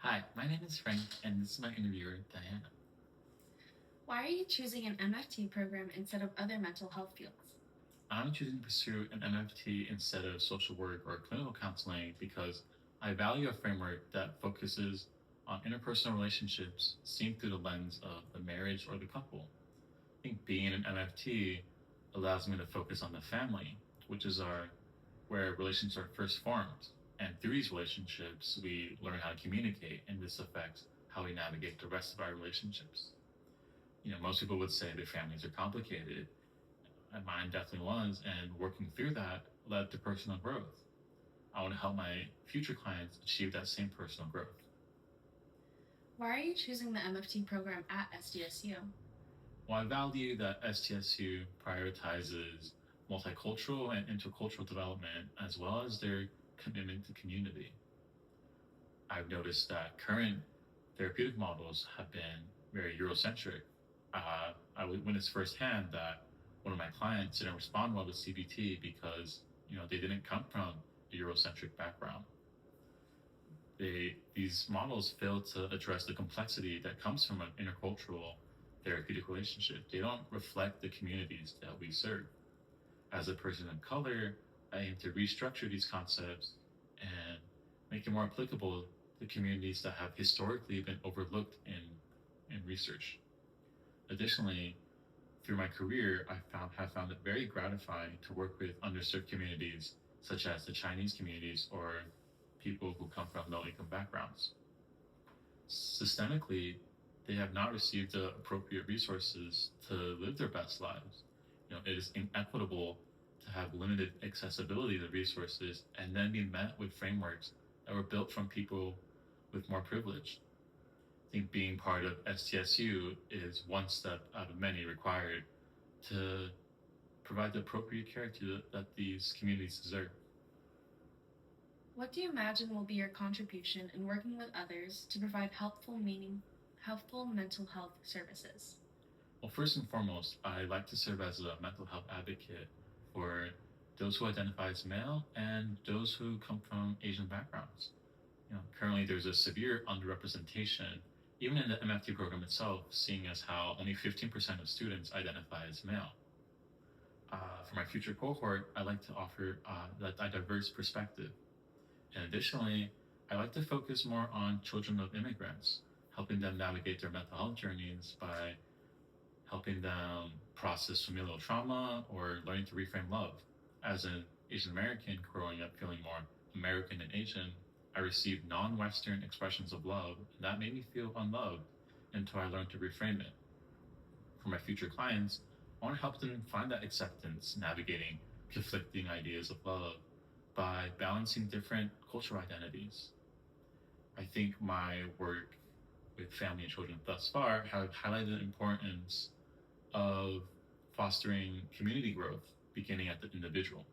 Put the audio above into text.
Hi, my name is Frank, and this is my interviewer, Diana. Why are you choosing an MFT program instead of other mental health fields? I'm choosing to pursue an MFT instead of social work or clinical counseling because I value a framework that focuses on interpersonal relationships seen through the lens of the marriage or the couple. I think being an MFT allows me to focus on the family, which is our where relationships are first formed. And through these relationships, we learn how to communicate, and this affects how we navigate the rest of our relationships. Most people would say their families are complicated, and mine definitely was, and working through that led to personal growth. I want to help my future clients achieve that same personal growth. Why are you choosing the MFT program at SDSU? Well, I value that STSU prioritizes multicultural and intercultural development as well as their commitment to community. I've noticed that current therapeutic models have been very Eurocentric. I witnessed firsthand that one of my clients didn't respond well to CBT because they didn't come from a Eurocentric background. These models fail to address the complexity that comes from an intercultural therapeutic relationship. They don't reflect the communities that we serve. As a person of color, I aim to restructure these concepts and make it more applicable to communities that have historically been overlooked in research. Additionally, through my career, have found it very gratifying to work with underserved communities, such as the Chinese communities or people who come from low-income backgrounds. Systemically, they have not received the appropriate resources to live their best lives. It is inequitable to have limited accessibility to resources and then be met with frameworks that were built from people with more privilege. I think being part of STSU is one step out of many required to provide the appropriate care that these communities deserve. What do you imagine will be your contribution in working with others to provide helpful mental health services? Well, first and foremost, I like to serve as a mental health advocate for those who identify as male and those who come from Asian backgrounds. Currently there's a severe underrepresentation, even in the MFT program itself, seeing as how only 15% of students identify as male. For my future cohort, I like to offer a diverse perspective. And additionally, I like to focus more on children of immigrants, helping them navigate their mental health journeys by helping them process familial trauma or learning to reframe love. As an Asian American growing up feeling more American than Asian, I received non-Western expressions of love, and that made me feel unloved until I learned to reframe it. For my future clients, I want to help them find that acceptance, navigating conflicting ideas of love by balancing different cultural identities. I think my work with family and children thus far have highlighted the importance of fostering community growth beginning at the individual.